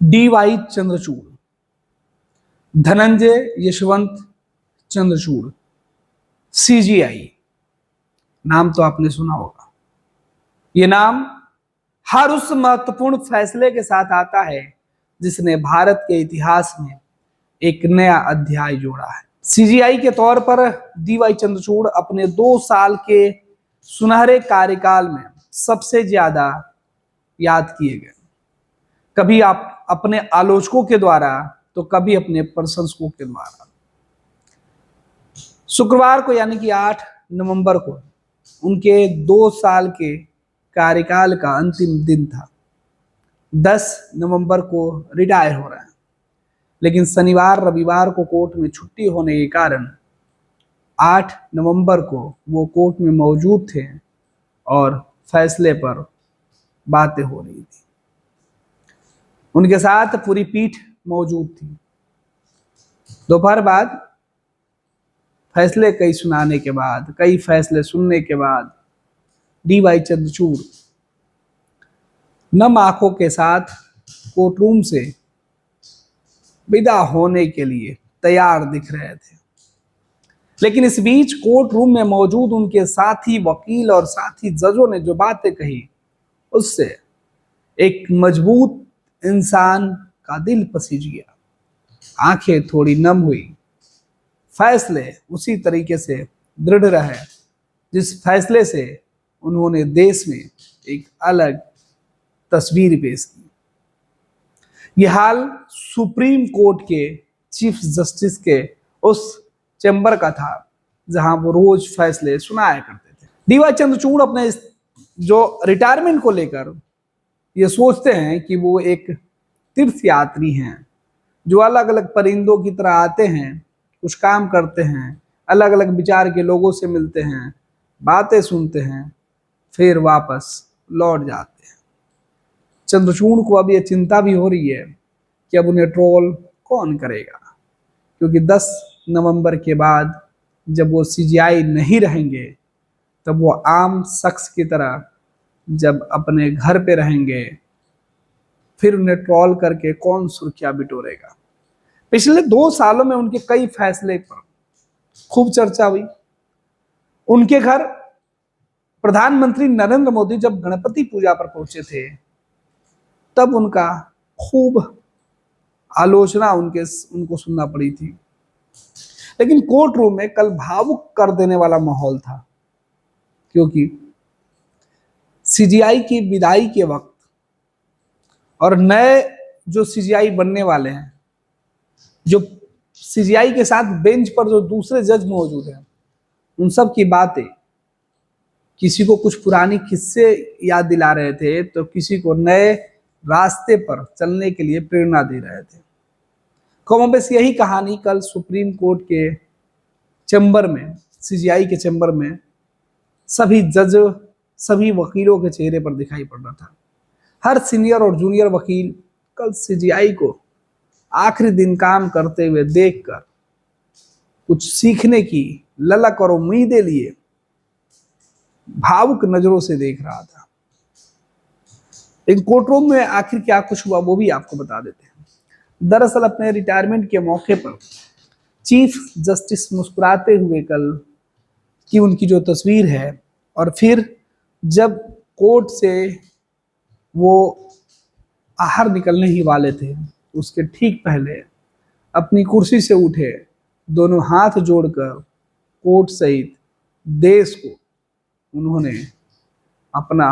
DY Chandrachud, Dhananjay Yashwant Chandrachud, CGI। नाम तो आपने सुना होगा। ये नाम हर उस महत्वपूर्ण फैसले के साथ आता है जिसने भारत के इतिहास में एक नया अध्याय जोड़ा है। CGI के तौर पर DY चंद्रचूड़ अपने 2 साल के सुनहरे कार्यकाल में सबसे ज्यादा याद किए गए, कभी आप अपने आलोचकों के द्वारा तो कभी अपने प्रशंसकों के द्वारा। शुक्रवार को यानी कि 8 नवंबर को उनके 2 साल के कार्यकाल का अंतिम दिन था। 10 नवंबर को रिटायर हो रहे हैं, लेकिन शनिवार रविवार को कोर्ट में छुट्टी होने के कारण 8 नवंबर को वो कोर्ट में मौजूद थे और फैसले पर बातें हो रही थी। उनके साथ पूरी पीठ मौजूद थी। दोपहर बाद फैसले कई फैसले सुनने के बाद DY चंद्रचूड़ नम आंखों के साथ कोर्टरूम से विदा होने के लिए तैयार दिख रहे थे। लेकिन इस बीच कोर्ट रूम में मौजूद उनके साथी वकील और साथी जजों ने जो बातें कही, उससे एक मजबूत इंसान का दिल पसीज गया, आंखें थोड़ी नम हुई। फैसले उसी तरीके से दृढ़ रहे जिस फैसले से उन्होंने देश में एक अलग तस्वीर पेश की। यह हाल सुप्रीम कोर्ट के चीफ जस्टिस के उस चैम्बर का था जहां वो रोज फैसले सुनाया करते थे। DY चंद्रचूड़ अपने जो रिटायरमेंट को लेकर ये सोचते हैं कि वो एक तीर्थ यात्री हैं जो अलग अलग परिंदों की तरह आते हैं, कुछ काम करते हैं, अलग अलग विचार के लोगों से मिलते हैं, बातें सुनते हैं, फिर वापस लौट जाते हैं। चंद्रचूड़ को अब ये चिंता भी हो रही है कि अब उन्हें ट्रोल कौन करेगा, क्योंकि 10 नवंबर के बाद जब वो CGI नहीं रहेंगे तब वो आम शख्स की तरह जब अपने घर पे रहेंगे, फिर उन्हें ट्रोल करके कौन सुर्खियां बिटोरेगा। पिछले 2 सालों में उनके कई फैसले पर खूब चर्चा हुई। उनके घर प्रधानमंत्री नरेंद्र मोदी जब गणपति पूजा पर पहुंचे थे तब उनका खूब आलोचना उनको सुनना पड़ी थी। लेकिन कोर्ट रूम में कल भावुक कर देने वाला माहौल था, क्योंकि CGI की विदाई के वक्त और नए जो CGI बनने वाले हैं, जो CGI के साथ बेंच पर जो दूसरे जज मौजूद हैं, उन सब की बातें किसी को कुछ पुरानी किस्से याद दिला रहे थे तो किसी को नए रास्ते पर चलने के लिए प्रेरणा दे रहे थे। कमोबेश यही कहानी कल सुप्रीम कोर्ट के चैम्बर में, CGI के चैम्बर में सभी जज, सभी वकीलों के चेहरे पर दिखाई पड़ रहा था। हर सीनियर और जूनियर वकील कल CGI को आखिरी दिन काम करते हुए देखकर कुछ सीखने की ललक और उम्मीदें लिए भावुक नजरों से देख रहा था। लेकिन कोर्टरूम में आखिर क्या कुछ हुआ वो भी आपको बता देते हैं। दरअसल अपने रिटायरमेंट के मौके पर चीफ जस्टिस मुस्कुराते हुए कल की उनकी जो तस्वीर है, और फिर जब कोर्ट से वो बाहर निकलने ही वाले थे उसके ठीक पहले अपनी कुर्सी से उठे, दोनों हाथ जोड़कर कोर्ट सहित देश को उन्होंने अपना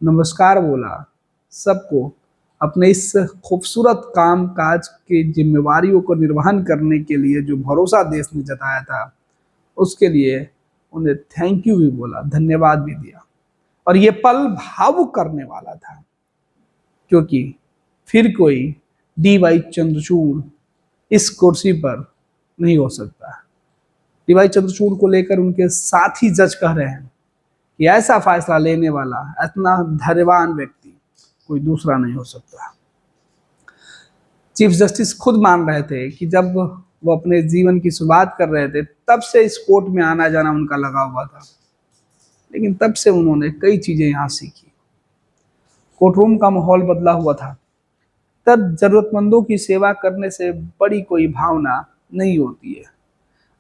नमस्कार बोला। सबको अपने इस खूबसूरत काम काज की जिम्मेवारियों को निर्वहन करने के लिए जो भरोसा देश ने जताया था उसके लिए उन्हें थैंक यू भी बोला, धन्यवाद भी दिया। और ये पल भावुक करने वाला था, क्योंकि फिर कोई DY चंद्रचूड़ इस कुर्सी पर नहीं हो सकता। DY चंद्रचूड़ को लेकर उनके साथी जज कह रहे हैं कि ऐसा फैसला लेने वाला इतना धैर्यवान व्यक्ति कोई दूसरा नहीं हो सकता। चीफ जस्टिस खुद मान रहे थे कि जब वो अपने जीवन की शुरुआत कर रहे थे तब से इस कोर्ट में आना जाना उनका लगा हुआ था, लेकिन तब से उन्होंने कई चीजें यहाँ सीखी। कोर्टरूम का माहौल बदला हुआ था। अधिकतर जरूरतमंदों की सेवा करने से बड़ी कोई भावना नहीं होती है।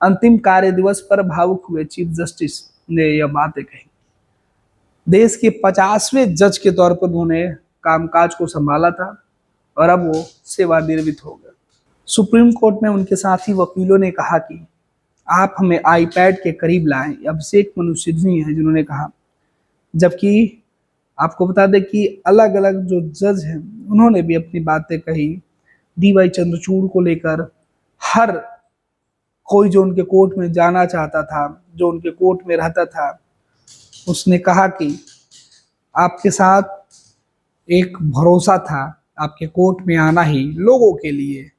अंतिम कार्य दिवस पर भावुक हुए चीफ जस्टिस ने यह बातें कही। देश के 50वें जज के तौर पर उन्होंने कामकाज को संभाला था और अब वो सेवानिवृत्त हो गए। सुप्रीम कोर्ट में उनके साथी वकीलों ने कहा कि आप हमें आईपैड के करीब लाएं। अभिषेक मनु सिंघवी हैं जिन्होंने कहा। जबकि आपको बता दें कि अलग अलग जो जज हैं उन्होंने भी अपनी बातें कही। डीवाई चंद्रचूड़ को लेकर हर कोई जो उनके कोर्ट में जाना चाहता था, जो उनके कोर्ट में रहता था, उसने कहा कि आपके साथ एक भरोसा था, आपके कोर्ट में आना ही लोगों के लिए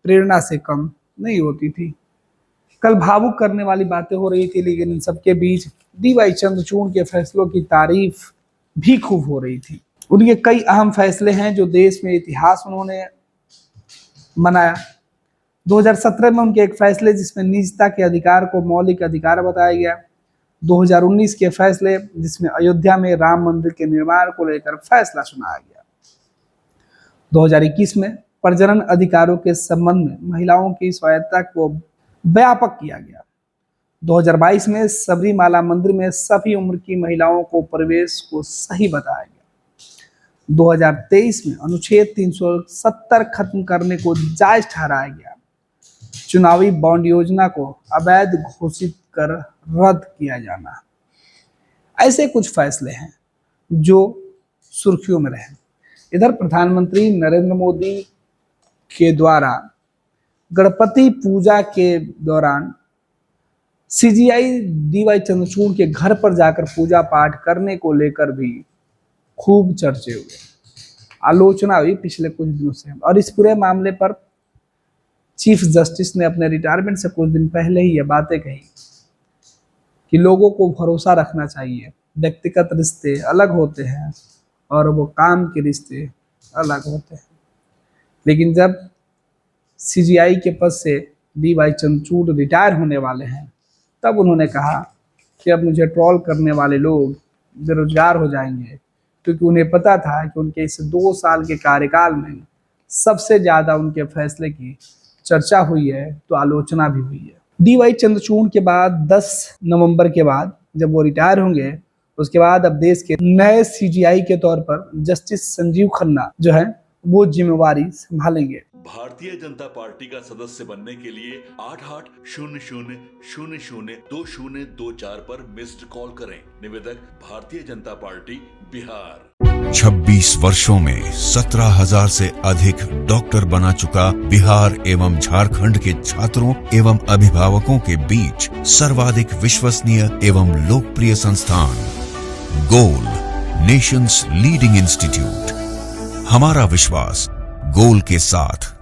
प्रेरणा से कम नहीं होती थी। कल भावुक करने वाली बातें हो रही थी, लेकिन इन सबके बीच डीवाई चंद्रचूड़ के फैसलों की तारीफ भी खूब हो रही थी। उनके कई अहम फैसले हैं जो देश में इतिहास उन्होंने बनाया। 2017 में उनके एक फैसले जिसमें निजता के अधिकार को मौलिक अधिकार बताया गया। 2019 के फैसले जिसमें अयोध्या में राम मंदिर के निर्माण को लेकर फैसला सुनाया गया। 2021 में प्रजनन अधिकारों के संबंध में महिलाओं की स्वायत्तता को व्यापक किया गया। 2022 में सबरीमाला मंदिर में सभी उम्र की महिलाओं को प्रवेश को सही बताया गया। 2023 में अनुच्छेद 370 खत्म करने को जायज ठहराया गया। चुनावी बॉन्ड योजना को अवैध घोषित कर रद्द किया जाना। ऐसे कुछ फैसले हैं जो सुर्खियों में रहे। इधर प्रधानमंत्री नरेंद्र मोदी के द्वारा गणपति पूजा के दौरान सीजीआई डीवाई चंद्रचूड़ के घर पर जाकर पूजा पाठ करने को लेकर भी खूब चर्चे हुए, आलोचना हुई पिछले कुछ दिनों से। और इस पूरे मामले पर चीफ जस्टिस ने अपने रिटायरमेंट से कुछ दिन पहले ही ये बातें कही कि लोगों को भरोसा रखना चाहिए। व्यक्तिगत रिश्ते अलग होते हैं और वो काम के रिश्ते अलग होते हैं। लेकिन जब सीजीआई के पद से डीवाई चंद्रचूड़ रिटायर होने वाले हैं, तब उन्होंने कहा कि अब मुझे ट्रोल करने वाले लोग बेरोजगार हो जाएंगे, क्योंकि उन्हें पता था कि उनके इस 2 साल के कार्यकाल में सबसे ज्यादा उनके फैसले की चर्चा हुई है तो आलोचना भी हुई है। डीवाई चंद्रचूड़ के बाद 10 नवंबर के बाद जब वो रिटायर होंगे, उसके बाद अब देश के नए सीजीआई के तौर पर जस्टिस संजीव खन्ना जो है वो जिम्मेवारी संभालेंगे। भारतीय जनता पार्टी का सदस्य बनने के लिए 8800002024 पर मिस्ड कॉल करें। निवेदक भारतीय जनता पार्टी बिहार। 26 वर्षों में 17,000 से अधिक डॉक्टर बना चुका बिहार एवं झारखंड के छात्रों एवं अभिभावकों के बीच सर्वाधिक विश्वसनीय एवं लोकप्रिय संस्थान गोल, नेशंस लीडिंग इंस्टीट्यूट। हमारा विश्वास गोल के साथ।